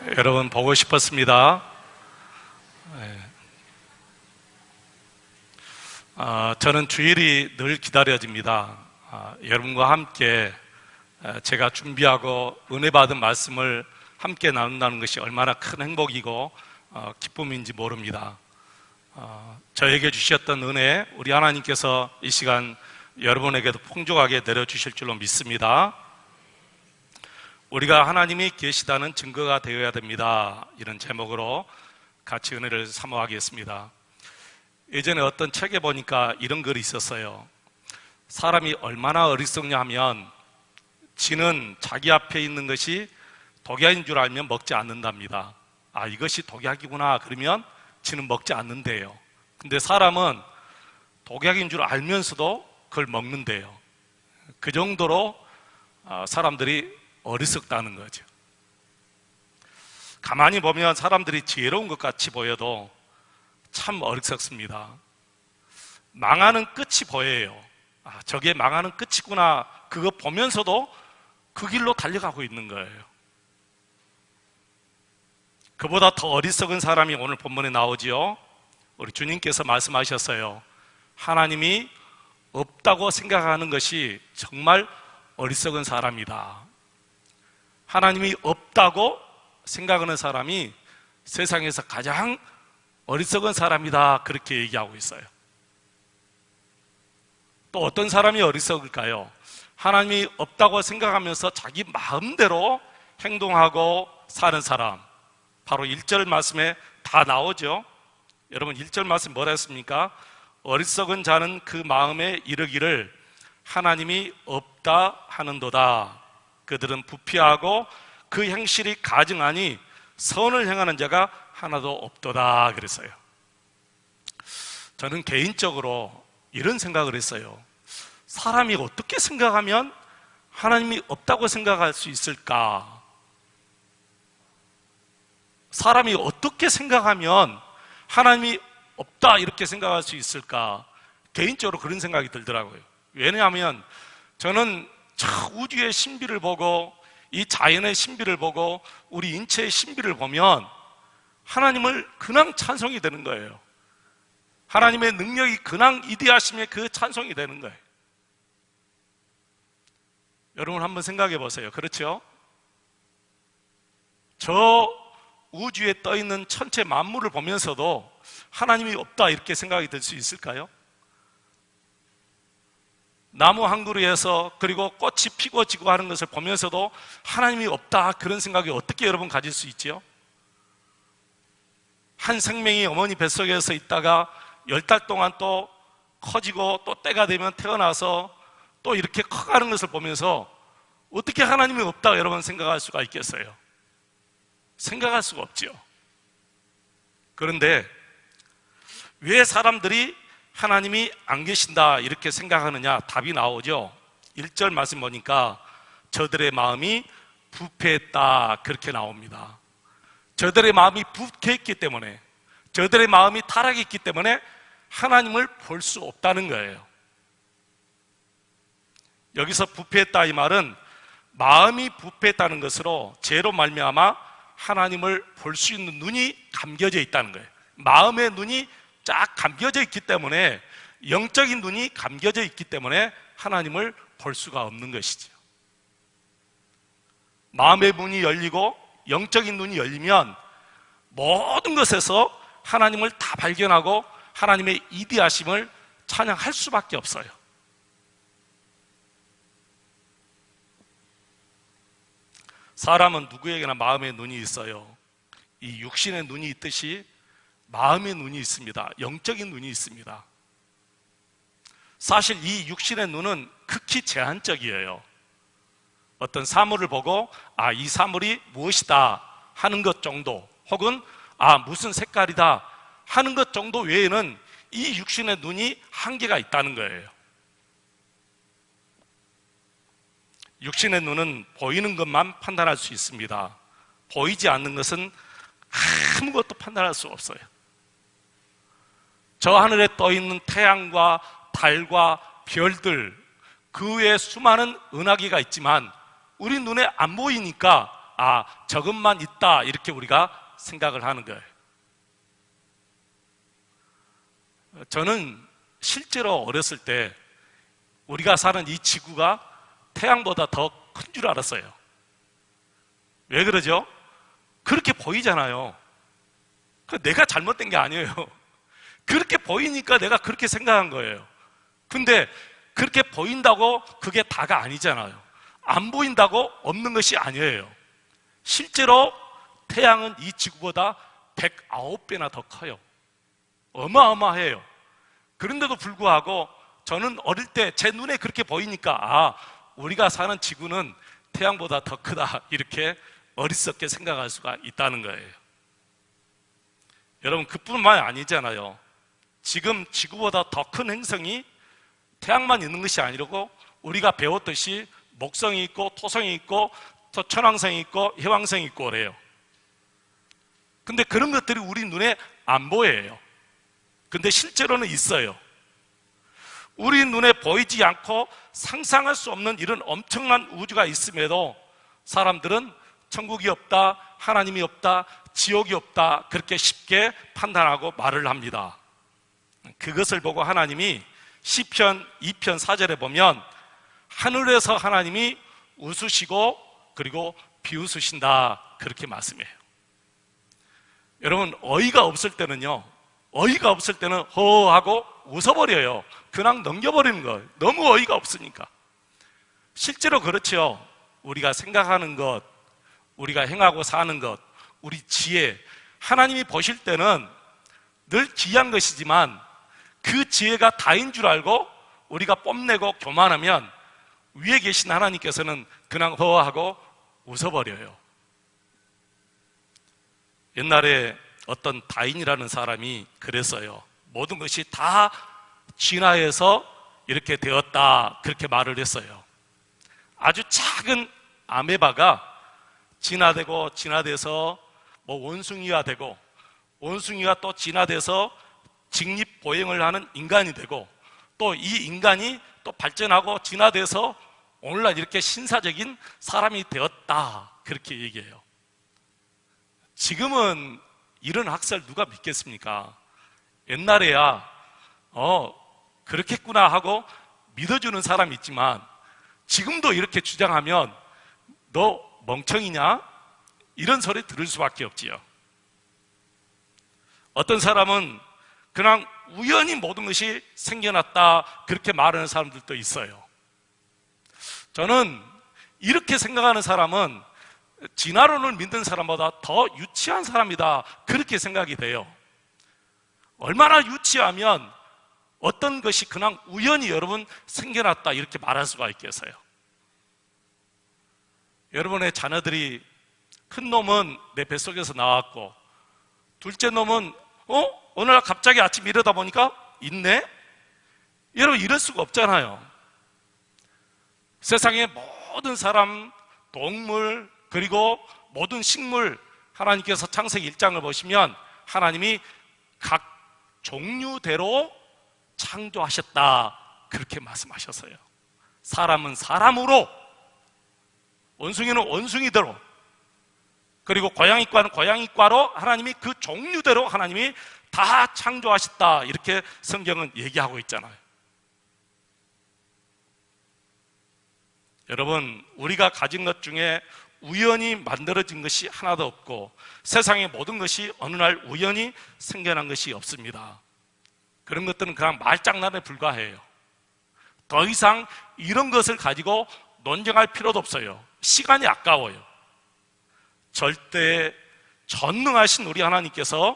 여러분 보고 싶었습니다. 저는 주일이 늘 기다려집니다. 여러분과 함께 제가 준비하고 은혜 받은 말씀을 함께 나눈다는 것이 얼마나 큰 행복이고 기쁨인지 모릅니다. 저에게 주셨던 은혜, 우리 하나님께서 이 시간 여러분에게도 풍족하게 내려주실 줄로 믿습니다. 우리가 하나님이 계시다는 증거가 되어야 됩니다. 이런 제목으로 같이 은혜를 사모하겠습니다. 예전에 어떤 책에 보니까 이런 글이 있었어요. 사람이 얼마나 어리석냐 하면 쥐는 자기 앞에 있는 것이 독약인 줄 알면 먹지 않는답니다. 이것이 독약이구나 그러면 쥐는 먹지 않는데요. 근데 사람은 독약인 줄 알면서도 그걸 먹는데요. 그 정도로 사람들이 어리석다는 거죠. 가만히 보면 사람들이 지혜로운 것 같이 보여도 참 어리석습니다. 망하는 끝이 보여요. 저게 망하는 끝이구나 그거 보면서도 그 길로 달려가고 있는 거예요. 그보다 더 어리석은 사람이 오늘 본문에 나오지요. 우리 주님께서 말씀하셨어요. 하나님이 없다고 생각하는 것이 정말 어리석은 사람이다. 하나님이 없다고 생각하는 사람이 세상에서 가장 어리석은 사람이다. 그렇게 얘기하고 있어요. 또 어떤 사람이 어리석을까요? 하나님이 없다고 생각하면서 자기 마음대로 행동하고 사는 사람. 바로 1절 말씀에 다 나오죠. 여러분 1절 말씀 뭐라 했습니까? 어리석은 자는 그 마음에 이르기를 하나님이 없다 하는도다. 그들은 부패하고 그 행실이 가증하니 선을 행하는 자가 하나도 없도다 그랬어요. 저는 개인적으로 이런 생각을 했어요. 사람이 어떻게 생각하면 하나님이 없다고 생각할 수 있을까? 사람이 어떻게 생각하면 하나님이 없다 이렇게 생각할 수 있을까? 개인적으로 그런 생각이 들더라고요. 왜냐하면 저는 저 우주의 신비를 보고 이 자연의 신비를 보고 우리 인체의 신비를 보면 하나님을 근황 찬송이 되는 거예요. 하나님의 능력이 근황 이대하심에 그 찬송이 되는 거예요. 여러분 한번 생각해 보세요. 그렇죠? 저 우주에 떠있는 천체 만물을 보면서도 하나님이 없다 이렇게 생각이 들 수 있을까요? 나무 한 그루에서 그리고 꽃이 피고 지고 하는 것을 보면서도 하나님이 없다 그런 생각이 어떻게 여러분 가질 수 있죠? 한 생명이 어머니 뱃속에서 있다가 10달 동안 또 커지고 또 때가 되면 태어나서 또 이렇게 커가는 것을 보면서 어떻게 하나님이 없다 여러분 생각할 수가 있겠어요? 생각할 수가 없죠. 그런데 왜 사람들이 하나님이 안 계신다 이렇게 생각하느냐? 답이 나오죠. 1절 말씀 보니까 저들의 마음이 부패했다 그렇게 나옵니다. 저들의 마음이 부패했기 때문에, 저들의 마음이 타락했기 때문에 하나님을 볼 수 없다는 거예요. 여기서 부패했다 이 말은 마음이 부패했다는 것으로 죄로 말미암아 하나님을 볼 수 있는 눈이 감겨져 있다는 거예요. 마음의 눈이 쫙 감겨져 있기 때문에, 영적인 눈이 감겨져 있기 때문에 하나님을 볼 수가 없는 것이죠. 마음의 문이 열리고 영적인 눈이 열리면 모든 것에서 하나님을 다 발견하고 하나님의 이대하심을 찬양할 수밖에 없어요. 사람은 누구에게나 마음의 눈이 있어요. 이 육신의 눈이 있듯이 마음의 눈이 있습니다. 영적인 눈이 있습니다. 사실 이 육신의 눈은 극히 제한적이에요. 어떤 사물을 보고 이 사물이 무엇이다 하는 것 정도, 혹은 무슨 색깔이다 하는 것 정도 외에는 이 육신의 눈이 한계가 있다는 거예요. 육신의 눈은 보이는 것만 판단할 수 있습니다. 보이지 않는 것은 아무것도 판단할 수 없어요. 저 하늘에 떠있는 태양과 달과 별들, 그 외에 수많은 은하계가 있지만 우리 눈에 안 보이니까 저것만 있다 이렇게 우리가 생각을 하는 거예요. 저는 실제로 어렸을 때 우리가 사는 이 지구가 태양보다 더 큰 줄 알았어요. 왜 그러죠? 그렇게 보이잖아요. 내가 잘못된 게 아니에요. 그렇게 보이니까 내가 그렇게 생각한 거예요. 근데 그렇게 보인다고 그게 다가 아니잖아요. 안 보인다고 없는 것이 아니에요. 실제로 태양은 이 지구보다 109배나 더 커요. 어마어마해요. 그런데도 불구하고 저는 어릴 때 제 눈에 그렇게 보이니까 우리가 사는 지구는 태양보다 더 크다 이렇게 어리석게 생각할 수가 있다는 거예요. 여러분, 그뿐만이 아니잖아요. 지금 지구보다 더 큰 행성이 태양만 있는 것이 아니고 우리가 배웠듯이 목성이 있고 토성이 있고 또 천왕성이 있고 해왕성이 있고 그래요. 근데 그런 것들이 우리 눈에 안 보여요. 근데 실제로는 있어요. 우리 눈에 보이지 않고 상상할 수 없는 이런 엄청난 우주가 있음에도 사람들은 천국이 없다, 하나님이 없다, 지옥이 없다 그렇게 쉽게 판단하고 말을 합니다. 그것을 보고 하나님이 시편 2편 4절에 보면 하늘에서 하나님이 웃으시고 그리고 비웃으신다 그렇게 말씀해요. 여러분, 어이가 없을 때는 허하고 웃어버려요. 그냥 넘겨버리는 거예요. 너무 어이가 없으니까. 실제로 그렇죠. 우리가 생각하는 것, 우리가 행하고 사는 것, 우리 지혜, 하나님이 보실 때는 늘 귀한 것이지만 그 지혜가 다인 줄 알고 우리가 뽐내고 교만하면 위에 계신 하나님께서는 그냥 허하고 웃어버려요. 옛날에 어떤 다인이라는 사람이 그랬어요. 모든 것이 다 진화해서 이렇게 되었다 그렇게 말을 했어요. 아주 작은 아메바가 진화되고 진화돼서 원숭이가 되고 원숭이가 또 진화돼서 직립보행을 하는 인간이 되고 또 이 인간이 또 발전하고 진화돼서 오늘날 이렇게 신사적인 사람이 되었다 그렇게 얘기해요. 지금은 이런 학설 누가 믿겠습니까? 옛날에야 그렇겠구나 하고 믿어주는 사람이 있지만 지금도 이렇게 주장하면 너 멍청이냐? 이런 소리 들을 수밖에 없지요. 어떤 사람은 그냥 우연히 모든 것이 생겨났다 그렇게 말하는 사람들도 있어요. 저는 이렇게 생각하는 사람은 진화론을 믿는 사람보다 더 유치한 사람이다 그렇게 생각이 돼요. 얼마나 유치하면 어떤 것이 그냥 우연히 여러분 생겨났다 이렇게 말할 수가 있겠어요. 여러분의 자녀들이 큰 놈은 내 뱃속에서 나왔고 둘째 놈은 어느 날 갑자기 아침 일어나 보니까 있네? 여러분 이럴 수가 없잖아요. 세상의 모든 사람, 동물 그리고 모든 식물 하나님께서 창세기 1장을 보시면 하나님이 각 종류대로 창조하셨다 그렇게 말씀하셨어요. 사람은 사람으로, 원숭이는 원숭이대로, 그리고 고양이과는 고양이과로 하나님이 그 종류대로 하나님이 다 창조하셨다 이렇게 성경은 얘기하고 있잖아요. 여러분, 우리가 가진 것 중에 우연히 만들어진 것이 하나도 없고 세상의 모든 것이 어느 날 우연히 생겨난 것이 없습니다. 그런 것들은 그냥 말장난에 불과해요. 더 이상 이런 것을 가지고 논쟁할 필요도 없어요. 시간이 아까워요. 절대 전능하신 우리 하나님께서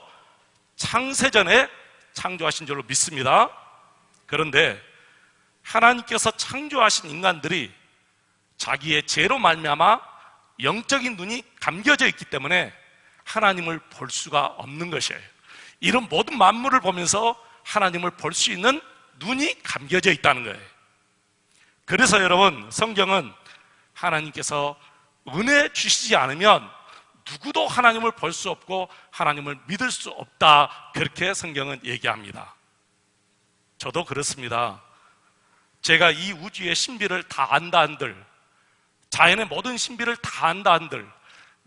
창세전에 창조하신 줄로 믿습니다. 그런데 하나님께서 창조하신 인간들이 자기의 죄로 말미암아 영적인 눈이 감겨져 있기 때문에 하나님을 볼 수가 없는 것이에요. 이런 모든 만물을 보면서 하나님을 볼 수 있는 눈이 감겨져 있다는 거예요. 그래서 여러분, 성경은 하나님께서 은혜 주시지 않으면 누구도 하나님을 볼 수 없고 하나님을 믿을 수 없다 그렇게 성경은 얘기합니다. 저도 그렇습니다. 제가 이 우주의 신비를 다 안다 한들, 자연의 모든 신비를 다 안다 한들,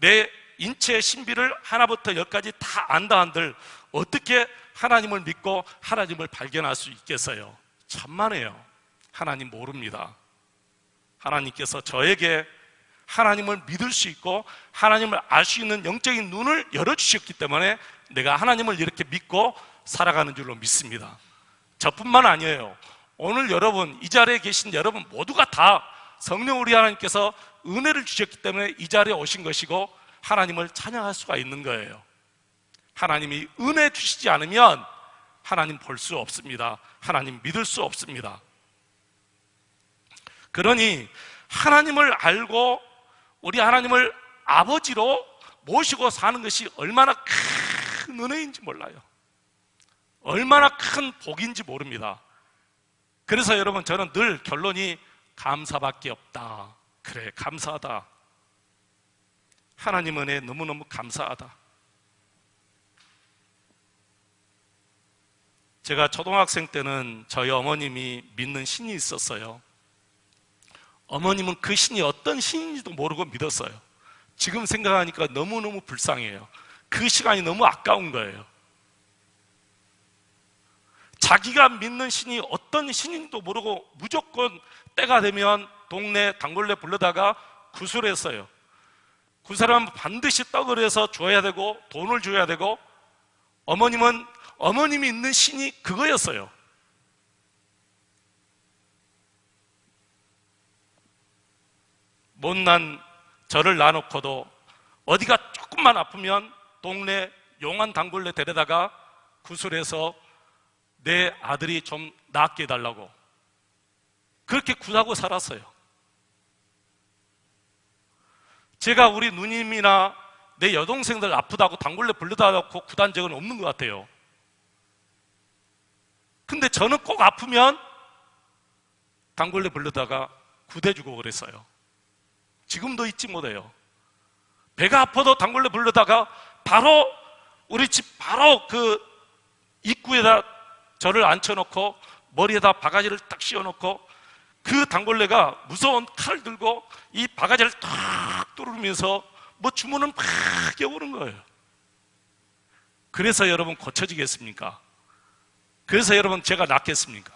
내 인체의 신비를 하나부터 열까지 다 안다 한들 어떻게 하나님을 믿고 하나님을 발견할 수 있겠어요? 천만에요. 하나님 모릅니다. 하나님께서 저에게 하나님을 믿을 수 있고 하나님을 알 수 있는 영적인 눈을 열어주셨기 때문에 내가 하나님을 이렇게 믿고 살아가는 줄로 믿습니다. 저뿐만 아니에요. 오늘 여러분, 이 자리에 계신 여러분 모두가 다 성령 우리 하나님께서 은혜를 주셨기 때문에 이 자리에 오신 것이고 하나님을 찬양할 수가 있는 거예요. 하나님이 은혜 주시지 않으면 하나님 볼 수 없습니다. 하나님 믿을 수 없습니다. 그러니 하나님을 알고 우리 하나님을 아버지로 모시고 사는 것이 얼마나 큰 은혜인지 몰라요. 얼마나 큰 복인지 모릅니다. 그래서 여러분, 저는 늘 결론이 감사밖에 없다. 그래, 감사하다. 하나님 은혜 너무너무 감사하다. 제가 초등학생 때는 저희 어머님이 믿는 신이 있었어요. 어머님은 그 신이 어떤 신인지도 모르고 믿었어요. 지금 생각하니까 너무너무 불쌍해요. 그 시간이 너무 아까운 거예요. 자기가 믿는 신이 어떤 신인지도 모르고 무조건 때가 되면 동네 단골레 불러다가 구술했어요. 그 사람은 반드시 떡을 해서 줘야 되고 돈을 줘야 되고, 어머님은 어머님이 있는 신이 그거였어요. 못난 저를 놔놓고도 어디가 조금만 아프면 동네 용한 단골레 데려다가 구술해서 내 아들이 좀 낫게 해달라고 그렇게 구하고 살았어요. 제가 우리 누님이나 내 여동생들 아프다고 단골레 불러다 놓고 구단 적은 없는 것 같아요. 근데 저는 꼭 아프면 단골레 불러다가 구대주고 그랬어요. 지금도 잊지 못해요. 배가 아파도 단골레 불러다가 바로 우리 집 바로 그 입구에다 저를 앉혀놓고 머리에다 바가지를 딱 씌워놓고 그 단골레가 무서운 칼을 들고 이 바가지를 탁 뚫으면서 뭐 주문은 막 겨우는 거예요. 그래서 여러분 고쳐지겠습니까? 그래서 여러분 제가 낫겠습니까?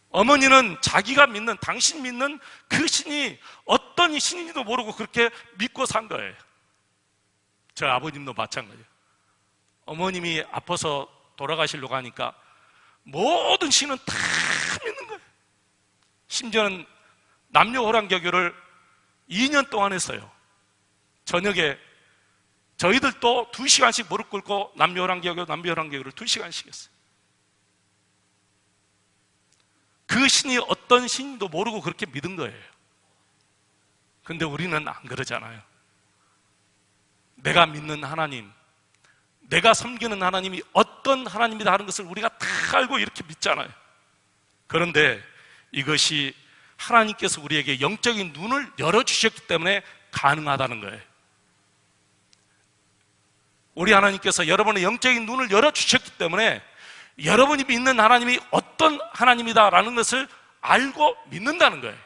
어머니는 자기가 믿는, 당신 믿는 그 신이 어떤 신인지도 모르고 그렇게 믿고 산 거예요. 저희 아버님도 마찬가지예요. 어머님이 아파서 돌아가시려고 하니까 모든 신은 다 믿는 거예요. 심지어는 남녀호랑개교를 2년 동안 했어요. 저녁에 저희들도 2시간씩 무릎 꿇고 남녀호랑개교를 2시간씩 했어요. 그 신이 어떤 신인도 모르고 그렇게 믿은 거예요. 근데 우리는 안 그러잖아요. 내가 믿는 하나님, 내가 섬기는 하나님이 어떤 하나님이다 하는 것을 우리가 다 알고 이렇게 믿잖아요. 그런데 이것이 하나님께서 우리에게 영적인 눈을 열어주셨기 때문에 가능하다는 거예요. 우리 하나님께서 여러분의 영적인 눈을 열어주셨기 때문에 여러분이 믿는 하나님이 어떤 하나님이다라는 것을 알고 믿는다는 거예요.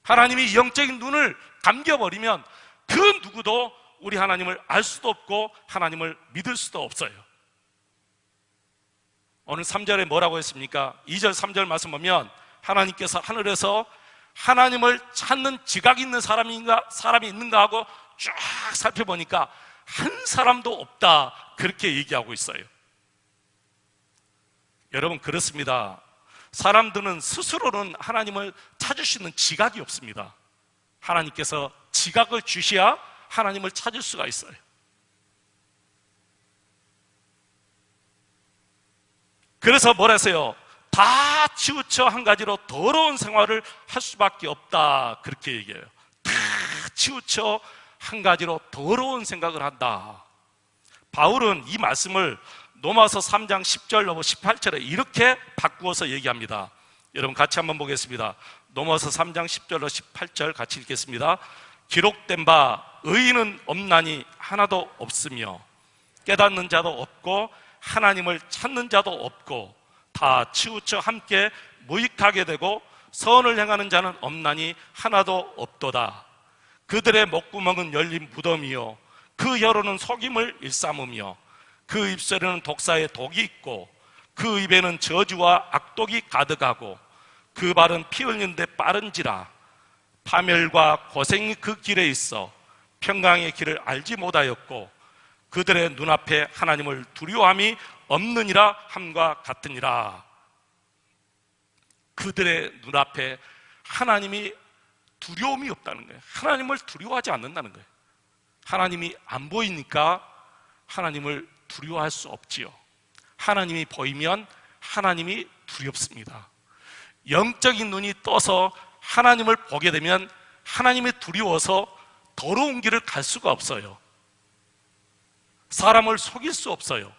하나님이 영적인 눈을 감겨버리면 그 누구도 우리 하나님을 알 수도 없고 하나님을 믿을 수도 없어요. 오늘 3절에 뭐라고 했습니까? 2절 3절 말씀 보면 하나님께서 하늘에서 하나님을 찾는 지각이 있는 사람이 있는가 하고 쫙 살펴보니까 한 사람도 없다, 그렇게 얘기하고 있어요. 여러분, 그렇습니다. 사람들은 스스로는 하나님을 찾을 수 있는 지각이 없습니다. 하나님께서 지각을 주셔야 하나님을 찾을 수가 있어요. 그래서 뭐라 했어요? 다 치우쳐 한 가지로 더러운 생활을 할 수밖에 없다, 그렇게 얘기해요. 다 치우쳐 한 가지로 더러운 생각을 한다. 바울은 이 말씀을 로마서 3장 10절 넘어 18절에 이렇게 바꾸어서 얘기합니다. 여러분 같이 한번 보겠습니다. 로마서 3장 10절로 18절 같이 읽겠습니다. 기록된 바 의인은 없나니 하나도 없으며 깨닫는 자도 없고 하나님을 찾는 자도 없고 다 치우쳐 함께 무익하게 되고 선을 행하는 자는 없나니 하나도 없도다. 그들의 목구멍은 열린 무덤이요 그 혀로는 속임을 일삼으며 그 입술에는 독사의 독이 있고 그 입에는 저주와 악독이 가득하고 그 발은 피 흘리는 데 빠른지라 파멸과 고생이 그 길에 있어 평강의 길을 알지 못하였고 그들의 눈앞에 하나님을 두려워함이 없느니라 함과 같으니라. 그들의 눈앞에 하나님이 두려움이 없다는 거예요. 하나님을 두려워하지 않는다는 거예요. 하나님이 안 보이니까 하나님을 두려워할 수 없지요. 하나님이 보이면 하나님이 두렵습니다. 영적인 눈이 떠서 하나님을 보게 되면 하나님이 두려워서 더러운 길을 갈 수가 없어요. 사람을 속일 수 없어요.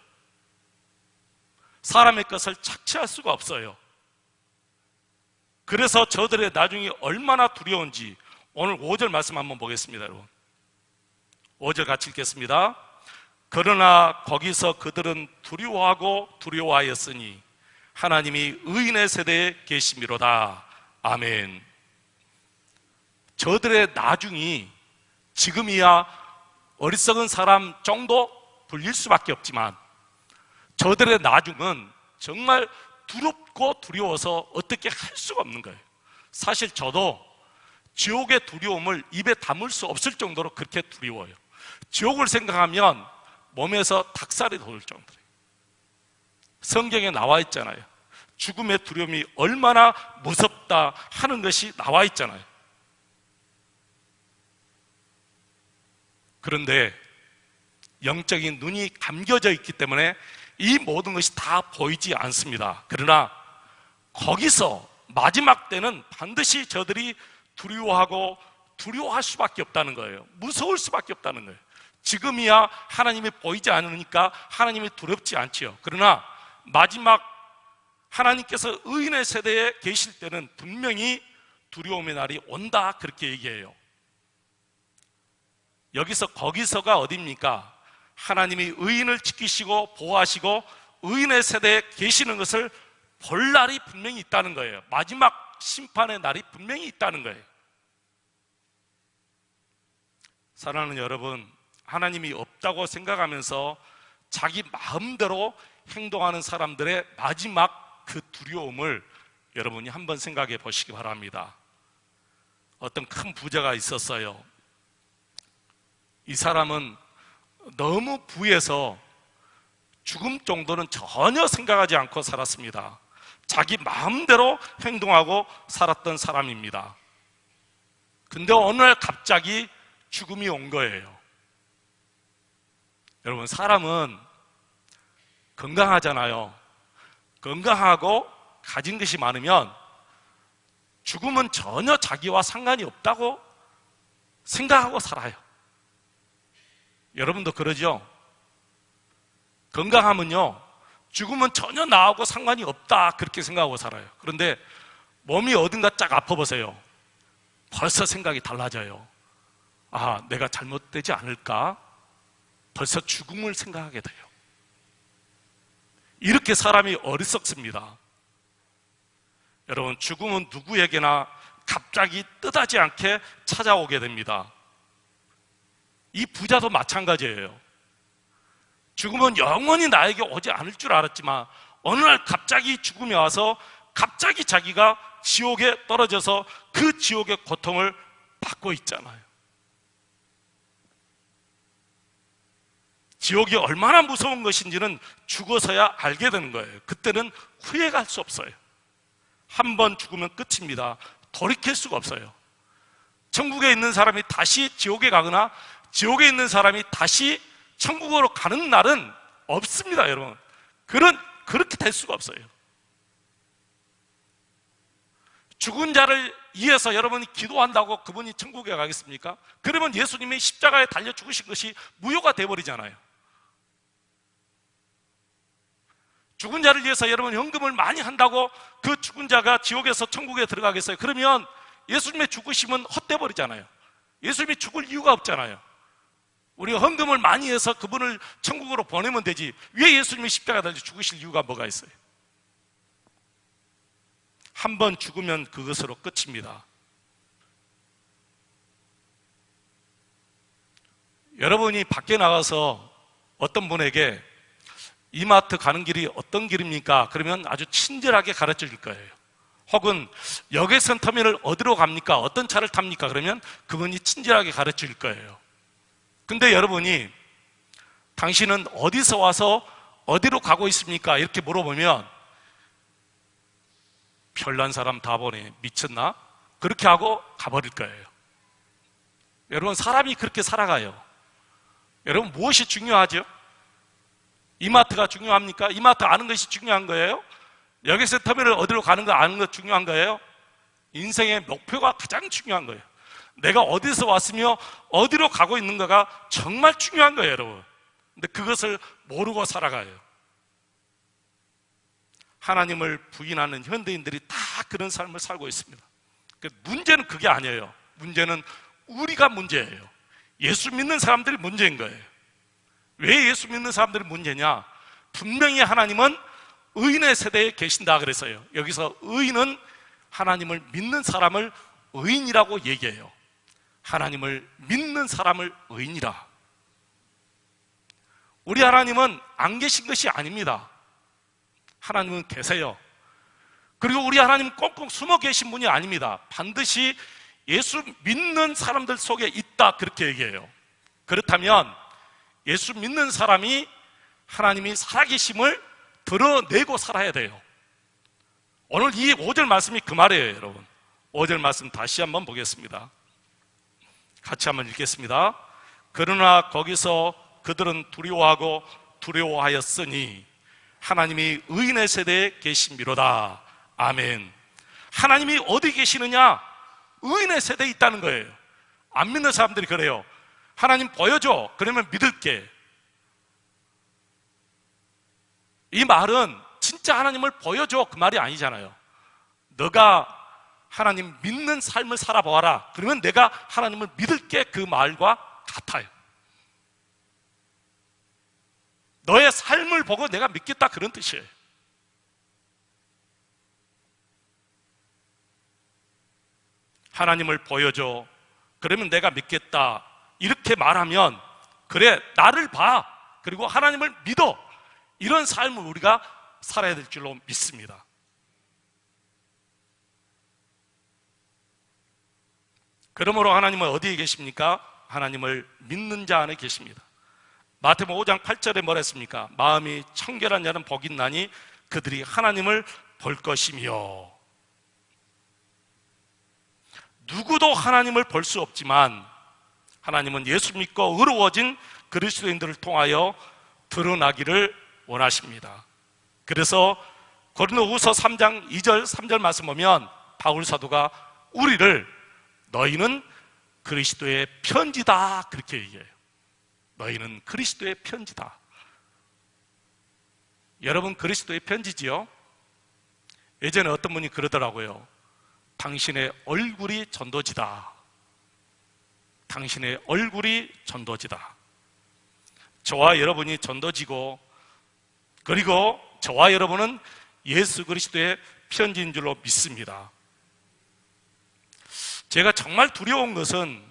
사람의 것을 착취할 수가 없어요. 그래서 저들의 나중이 얼마나 두려운지 오늘 5절 말씀 한번 보겠습니다. 여러분 5절 같이 읽겠습니다. 그러나 거기서 그들은 두려워하고 두려워하였으니 하나님이 의인의 세대에 계심이로다. 아멘. 저들의 나중이 지금이야 어리석은 사람 정도 불릴 수밖에 없지만 저들의 나중은 정말 두렵고 두려워서 어떻게 할 수가 없는 거예요. 사실 저도 지옥의 두려움을 입에 담을 수 없을 정도로 그렇게 두려워요. 지옥을 생각하면 몸에서 닭살이 돋을 정도예요. 성경에 나와 있잖아요. 죽음의 두려움이 얼마나 무섭다 하는 것이 나와 있잖아요. 그런데 영적인 눈이 감겨져 있기 때문에 이 모든 것이 다 보이지 않습니다. 그러나 거기서 마지막 때는 반드시 저들이 두려워하고 두려워할 수밖에 없다는 거예요. 무서울 수밖에 없다는 거예요. 지금이야 하나님이 보이지 않으니까 하나님이 두렵지 않지요. 그러나 마지막 하나님께서 의인의 세대에 계실 때는 분명히 두려움의 날이 온다 그렇게 얘기해요. 여기서 거기서가 어디입니까? 하나님이 의인을 지키시고 보호하시고 의인의 세대에 계시는 것을 볼 날이 분명히 있다는 거예요. 마지막 심판의 날이 분명히 있다는 거예요. 사랑하는 여러분, 하나님이 없다고 생각하면서 자기 마음대로 행동하는 사람들의 마지막 그 두려움을 여러분이 한번 생각해 보시기 바랍니다. 어떤 큰 부자가 있었어요. 이 사람은 너무 부해서 죽음 정도는 전혀 생각하지 않고 살았습니다. 자기 마음대로 행동하고 살았던 사람입니다. 근데 어느 날 갑자기 죽음이 온 거예요. 여러분, 사람은 건강하잖아요. 건강하고 가진 것이 많으면 죽음은 전혀 자기와 상관이 없다고 생각하고 살아요. 여러분도 그러죠? 건강하면요, 죽음은 전혀 나하고 상관이 없다 그렇게 생각하고 살아요. 그런데 몸이 어딘가 쫙 아파보세요. 벌써 생각이 달라져요. 아, 내가 잘못되지 않을까? 벌써 죽음을 생각하게 돼요. 이렇게 사람이 어리석습니다. 여러분, 죽음은 누구에게나 갑자기 뜻하지 않게 찾아오게 됩니다. 이 부자도 마찬가지예요. 죽음은 영원히 나에게 오지 않을 줄 알았지만 어느 날 갑자기 죽음이 와서 갑자기 자기가 지옥에 떨어져서 그 지옥의 고통을 받고 있잖아요. 지옥이 얼마나 무서운 것인지는 죽어서야 알게 되는 거예요. 그때는 후회할 수 없어요. 한 번 죽으면 끝입니다. 돌이킬 수가 없어요. 천국에 있는 사람이 다시 지옥에 가거나 지옥에 있는 사람이 다시 천국으로 가는 날은 없습니다, 여러분. 그렇게 될 수가 없어요. 죽은 자를 위해서 여러분이 기도한다고 그분이 천국에 가겠습니까? 그러면 예수님이 십자가에 달려 죽으신 것이 무효가 되어버리잖아요. 죽은 자를 위해서 여러분 헌금을 많이 한다고 그 죽은 자가 지옥에서 천국에 들어가겠어요? 그러면 예수님의 죽으심은 헛되어버리잖아요. 예수님이 죽을 이유가 없잖아요. 우리가 헌금을 많이 해서 그분을 천국으로 보내면 되지 왜 예수님이 십자가에 달려 죽으실 이유가 뭐가 있어요? 한 번 죽으면 그것으로 끝입니다. 여러분이 밖에 나가서 어떤 분에게 이마트 가는 길이 어떤 길입니까? 그러면 아주 친절하게 가르쳐 줄 거예요. 혹은 역에선 터미널 어디로 갑니까? 어떤 차를 탑니까? 그러면 그분이 친절하게 가르쳐 줄 거예요. 근데 여러분이 당신은 어디서 와서 어디로 가고 있습니까? 이렇게 물어보면 별난 사람 다 보네, 미쳤나? 그렇게 하고 가버릴 거예요. 여러분, 사람이 그렇게 살아가요. 여러분, 무엇이 중요하죠? 이마트가 중요합니까? 이마트 아는 것이 중요한 거예요? 여기서 터미널 어디로 가는 거 아는 것 중요한 거예요? 인생의 목표가 가장 중요한 거예요. 내가 어디서 왔으며 어디로 가고 있는가가 정말 중요한 거예요, 여러분. 근데 그것을 모르고 살아가요. 하나님을 부인하는 현대인들이 다 그런 삶을 살고 있습니다. 문제는 그게 아니에요. 문제는 우리가 문제예요. 예수 믿는 사람들이 문제인 거예요. 왜 예수 믿는 사람들이 문제냐? 분명히 하나님은 의인의 세대에 계신다 그랬어요. 여기서 의인은 하나님을 믿는 사람을 의인이라고 얘기해요. 하나님을 믿는 사람을 의인이라. 우리 하나님은 안 계신 것이 아닙니다. 하나님은 계세요. 그리고 우리 하나님 꽁꽁 숨어 계신 분이 아닙니다. 반드시 예수 믿는 사람들 속에 있다, 그렇게 얘기해요. 그렇다면 예수 믿는 사람이 하나님이 살아계심을 드러내고 살아야 돼요. 오늘 이 5절 말씀이 그 말이에요, 여러분. 5절 말씀 다시 한번 보겠습니다. 같이 한번 읽겠습니다. 그러나 거기서 그들은 두려워하고 두려워하였으니 하나님이 의인의 세대에 계심이로다. 아멘. 하나님이 어디 계시느냐? 의인의 세대에 있다는 거예요. 안 믿는 사람들이 그래요. 하나님 보여줘, 그러면 믿을게. 이 말은 진짜 하나님을 보여줘, 그 말이 아니잖아요. 너가 하나님 믿는 삶을 살아보아라, 그러면 내가 하나님을 믿을게, 그 말과 같아요. 너의 삶을 보고 내가 믿겠다, 그런 뜻이에요. 하나님을 보여줘, 그러면 내가 믿겠다, 이렇게 말하면 그래, 나를 봐, 그리고 하나님을 믿어, 이런 삶을 우리가 살아야 될 줄로 믿습니다. 그러므로 하나님은 어디에 계십니까? 하나님을 믿는 자 안에 계십니다. 마태복음 5장 8절에 뭐라 했습니까? 마음이 청결한 자는 복이 있나니 그들이 하나님을 볼 것이며. 누구도 하나님을 볼 수 없지만 하나님은 예수 믿고 의로워진 그리스도인들을 통하여 드러나기를 원하십니다. 그래서 고린도후서 3장 2절 3절 말씀 보면 바울 사도가 우리를 너희는 그리스도의 편지다, 그렇게 얘기해요. 너희는 그리스도의 편지다. 여러분, 그리스도의 편지지요? 예전에 어떤 분이 그러더라고요. 당신의 얼굴이 전도지다. 당신의 얼굴이 전도지다. 저와 여러분이 전도지고, 그리고 저와 여러분은 예수 그리스도의 편지인 줄로 믿습니다. 제가 정말 두려운 것은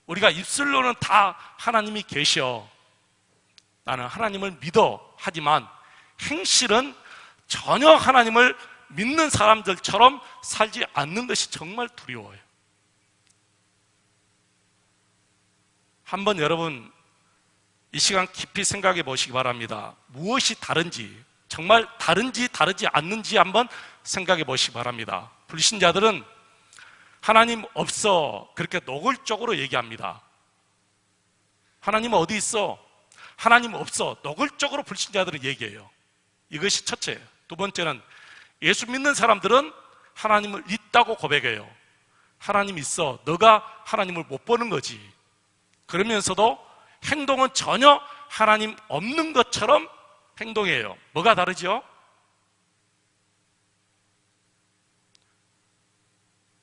우리가 입술로는 다 하나님이 계셔, 나는 하나님을 믿어, 하지만 행실은 전혀 하나님을 믿는 사람들처럼 살지 않는 것이 정말 두려워요. 한번 여러분 이 시간 깊이 생각해 보시기 바랍니다. 무엇이 다른지, 정말 다른지 다르지 않는지 한번 생각해 보시기 바랍니다. 불신자들은 하나님 없어, 그렇게 노골적으로 얘기합니다. 하나님 어디 있어? 하나님 없어, 노골적으로 불신자들은 얘기해요. 이것이 첫째예요. 두 번째는 예수 믿는 사람들은 하나님을 있다고 고백해요. 하나님 있어, 너가 하나님을 못 보는 거지. 그러면서도 행동은 전혀 하나님 없는 것처럼 행동해요. 뭐가 다르죠?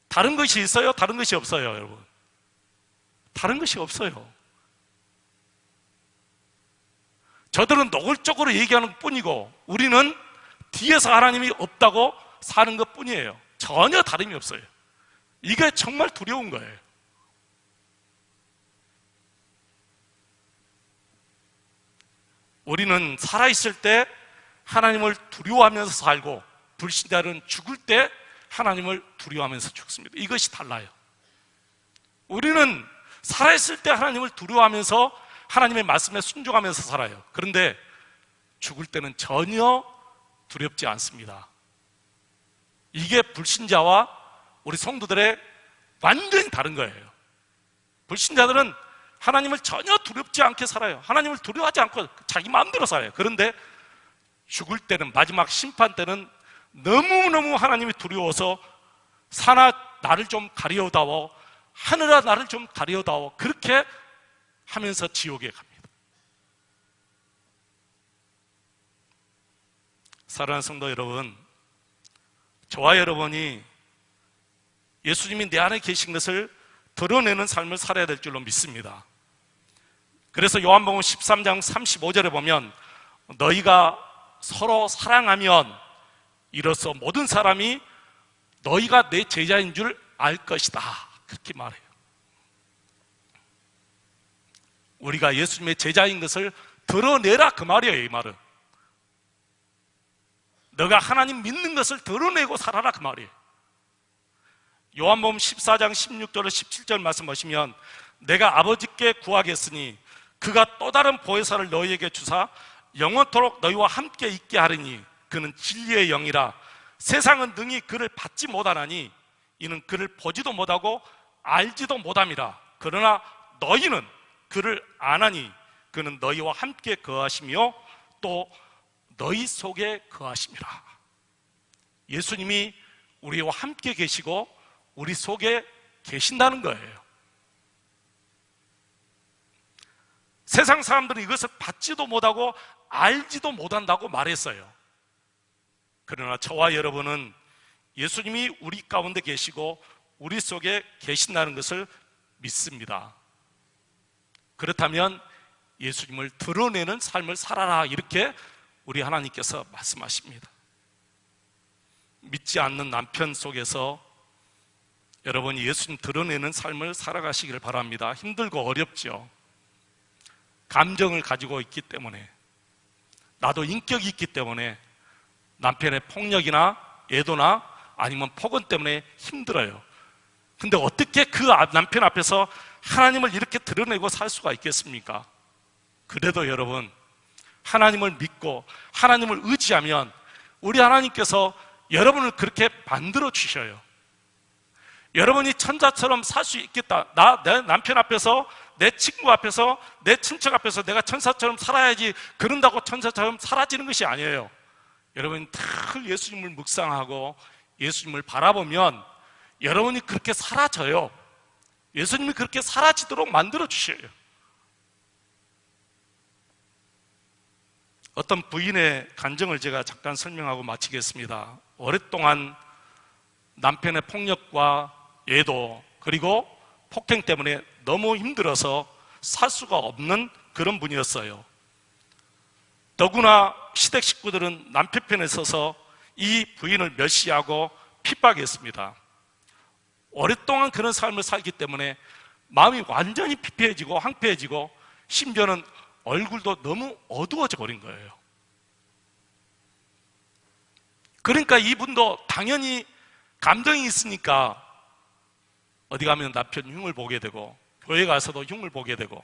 다른 것이 있어요? 다른 것이 없어요, 여러분? 다른 것이 없어요. 저들은 노골적으로 얘기하는 것 뿐이고 우리는 뒤에서 하나님이 없다고 사는 것 뿐이에요. 전혀 다름이 없어요. 이게 정말 두려운 거예요. 우리는 살아있을 때 하나님을 두려워하면서 살고, 불신자들은 죽을 때 하나님을 두려워하면서 죽습니다. 이것이 달라요. 우리는 살아있을 때 하나님을 두려워하면서 하나님의 말씀에 순종하면서 살아요. 그런데 죽을 때는 전혀 두렵지 않습니다. 이게 불신자와 우리 성도들의 완전히 다른 거예요. 불신자들은 하나님을 전혀 두렵지 않게 살아요. 하나님을 두려워하지 않고 자기 마음대로 살아요. 그런데 죽을 때는, 마지막 심판 때는 너무너무 하나님이 두려워서 산아 나를 좀 가리어다오, 하늘아 나를 좀 가리어다오, 그렇게 하면서 지옥에 갑니다. 사랑하는 성도 여러분, 저와 여러분이 예수님이 내 안에 계신 것을 드러내는 삶을 살아야 될 줄로 믿습니다. 그래서 요한복음 13장 35절에 보면 너희가 서로 사랑하면 이로써 모든 사람이 너희가 내 제자인 줄 알 것이다, 그렇게 말해요. 우리가 예수님의 제자인 것을 드러내라, 그 말이에요. 이 말은 너가 하나님 믿는 것을 드러내고 살아라, 그 말이에요. 요한복음 14장 16절에 17절 말씀 보시면 내가 아버지께 구하겠으니 그가 또 다른 보혜사를 너희에게 주사 영원토록 너희와 함께 있게 하리니 그는 진리의 영이라. 세상은 능히 그를 받지 못하나니 이는 그를 보지도 못하고 알지도 못함이라. 그러나 너희는 그를 아나니 그는 너희와 함께 거하시며 또 너희 속에 거하심이라. 예수님이 우리와 함께 계시고 우리 속에 계신다는 거예요. 세상 사람들은 이것을 받지도 못하고 알지도 못한다고 말했어요. 그러나 저와 여러분은 예수님이 우리 가운데 계시고 우리 속에 계신다는 것을 믿습니다. 그렇다면 예수님을 드러내는 삶을 살아라, 이렇게 우리 하나님께서 말씀하십니다. 믿지 않는 남편 속에서 여러분이 예수님 드러내는 삶을 살아가시기를 바랍니다. 힘들고 어렵죠. 감정을 가지고 있기 때문에, 나도 인격이 있기 때문에 남편의 폭력이나 애도나 아니면 폭언 때문에 힘들어요. 근데 어떻게 그 남편 앞에서 하나님을 이렇게 드러내고 살 수가 있겠습니까? 그래도 여러분, 하나님을 믿고 하나님을 의지하면 우리 하나님께서 여러분을 그렇게 만들어 주셔요. 여러분이 천사처럼 살 수 있겠다, 내 남편 앞에서, 내 친구 앞에서, 내 친척 앞에서 내가 천사처럼 살아야지, 그런다고 천사처럼 사라지는 것이 아니에요. 여러분이 늘 예수님을 묵상하고 예수님을 바라보면 여러분이 그렇게 사라져요. 예수님이 그렇게 사라지도록 만들어 주셔요. 어떤 부인의 간증을 제가 잠깐 설명하고 마치겠습니다. 오랫동안 남편의 폭력과 애도 그리고 폭행 때문에 너무 힘들어서 살 수가 없는 그런 분이었어요. 더구나 시댁 식구들은 남편 편에 서서 이 부인을 멸시하고 핍박했습니다. 오랫동안 그런 삶을 살기 때문에 마음이 완전히 피폐해지고 황폐해지고 심지어는 얼굴도 너무 어두워져 버린 거예요. 그러니까 이분도 당연히 감정이 있으니까 어디 가면 남편 흉을 보게 되고, 교회 가서도 흉을 보게 되고,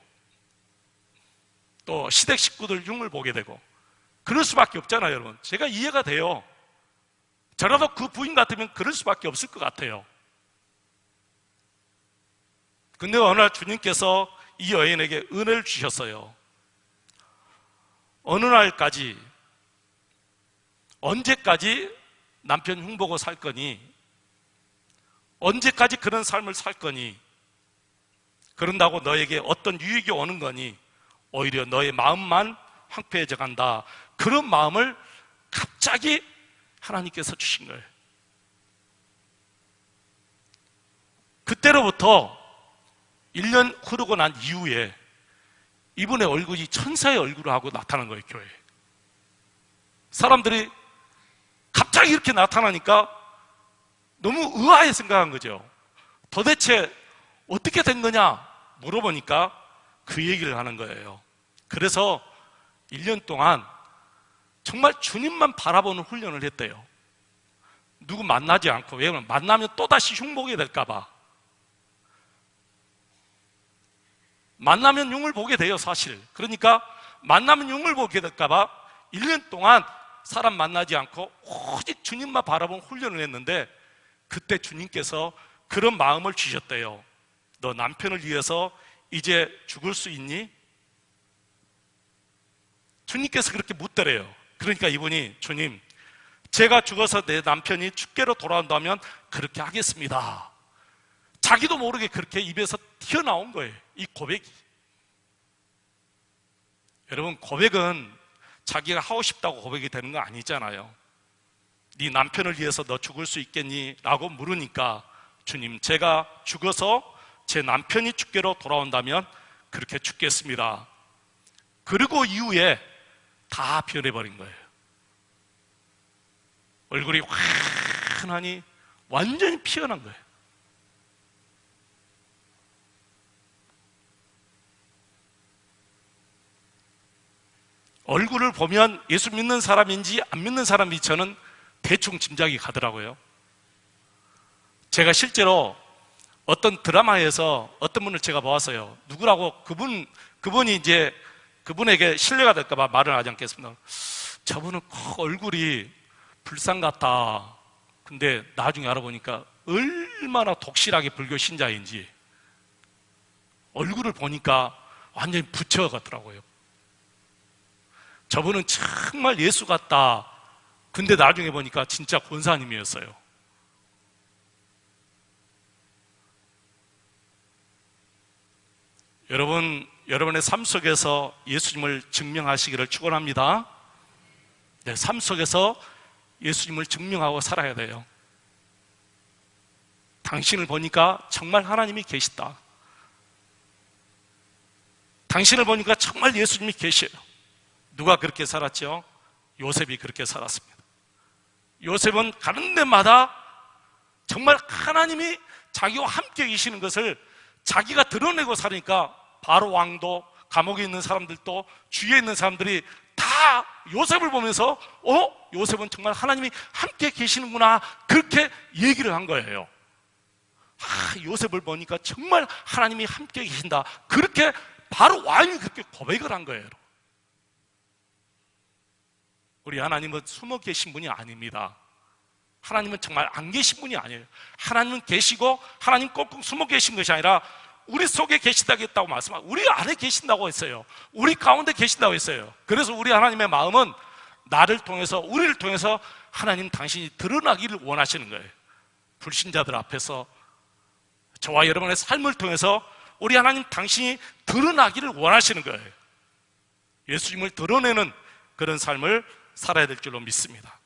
또 시댁 식구들 흉을 보게 되고, 그럴 수밖에 없잖아요. 여러분, 제가 이해가 돼요. 저라도 그 부인 같으면 그럴 수밖에 없을 것 같아요. 근데 어느 날 주님께서 이 여인에게 은혜를 주셨어요. 어느 날까지, 언제까지 남편 흉보고 살 거니? 언제까지 그런 삶을 살 거니? 그런다고 너에게 어떤 유익이 오는 거니? 오히려 너의 마음만 황폐해져 간다. 그런 마음을 갑자기 하나님께서 주신 거예요. 그때로부터 1년 흐르고 난 이후에 이분의 얼굴이 천사의 얼굴을 하고 나타난 거예요, 교회에. 사람들이 갑자기 이렇게 나타나니까 너무 의아해 생각한 거죠. 도대체 어떻게 된 거냐 물어보니까 그 얘기를 하는 거예요. 그래서 1년 동안 정말 주님만 바라보는 훈련을 했대요. 누구 만나지 않고. 왜냐하면 만나면 또다시 흉보게 될까봐. 만나면 흉을 보게 돼요, 사실. 그러니까 만나면 흉을 보게 될까봐 1년 동안 사람 만나지 않고 오직 주님만 바라보는 훈련을 했는데, 그때 주님께서 그런 마음을 주셨대요. 너 남편을 위해서 이제 죽을 수 있니? 주님께서 그렇게 묻더래요. 그러니까 이분이, 주님, 제가 죽어서 내 남편이 죽게로 돌아온다면 그렇게 하겠습니다. 자기도 모르게 그렇게 입에서 튀어나온 거예요, 이 고백이. 여러분, 고백은 자기가 하고 싶다고 고백이 되는 거 아니잖아요. 네 남편을 위해서 너 죽을 수 있겠니? 라고 물으니까, 주님, 제가 죽어서 제 남편이 죽게로 돌아온다면 그렇게 죽겠습니다. 그리고 이후에 다 변해버린 거예요. 얼굴이 환하니 완전히 피어난 거예요. 얼굴을 보면 예수 믿는 사람인지 안 믿는 사람인지 저는 대충 짐작이 가더라고요. 제가 실제로 어떤 드라마에서 어떤 분을 제가 보았어요. 누구라고, 그분이 이제 그분에게 신뢰가 될까봐 말을 하지 않겠습니다. 저분은 꼭 얼굴이 불상 같다. 근데 나중에 알아보니까 얼마나 독실하게 불교 신자인지 얼굴을 보니까 완전히 부처 같더라고요. 저분은 정말 예수 같다. 근데 나중에 보니까 진짜 권사님이었어요. 여러분의 삶 속에서 예수님을 증명하시기를 축원합니다. 네, 삶 속에서 예수님을 증명하고 살아야 돼요. 당신을 보니까 정말 하나님이 계시다. 당신을 보니까 정말 예수님이 계셔요. 누가 그렇게 살았죠? 요셉이 그렇게 살았습니다. 요셉은 가는 데마다 정말 하나님이 자기와 함께 계시는 것을 자기가 드러내고 살으니까 바로 왕도, 감옥에 있는 사람들도, 주위에 있는 사람들이 다 요셉을 보면서 요셉은 정말 하나님이 함께 계시는구나, 그렇게 얘기를 한 거예요. 요셉을 보니까 정말 하나님이 함께 계신다, 그렇게 바로 왕이 그렇게 고백을 한 거예요. 우리 하나님은 숨어 계신 분이 아닙니다. 하나님은 정말 안 계신 분이 아니에요. 하나님은 계시고 하나님 꼭꼭 숨어 계신 것이 아니라 우리 속에 계시다고 했다고 말씀하고 우리 안에 계신다고 했어요. 우리 가운데 계신다고 했어요. 그래서 우리 하나님의 마음은 나를 통해서, 우리를 통해서 하나님 당신이 드러나기를 원하시는 거예요. 불신자들 앞에서 저와 여러분의 삶을 통해서 우리 하나님 당신이 드러나기를 원하시는 거예요. 예수님을 드러내는 그런 삶을 살아야 될 줄로 믿습니다.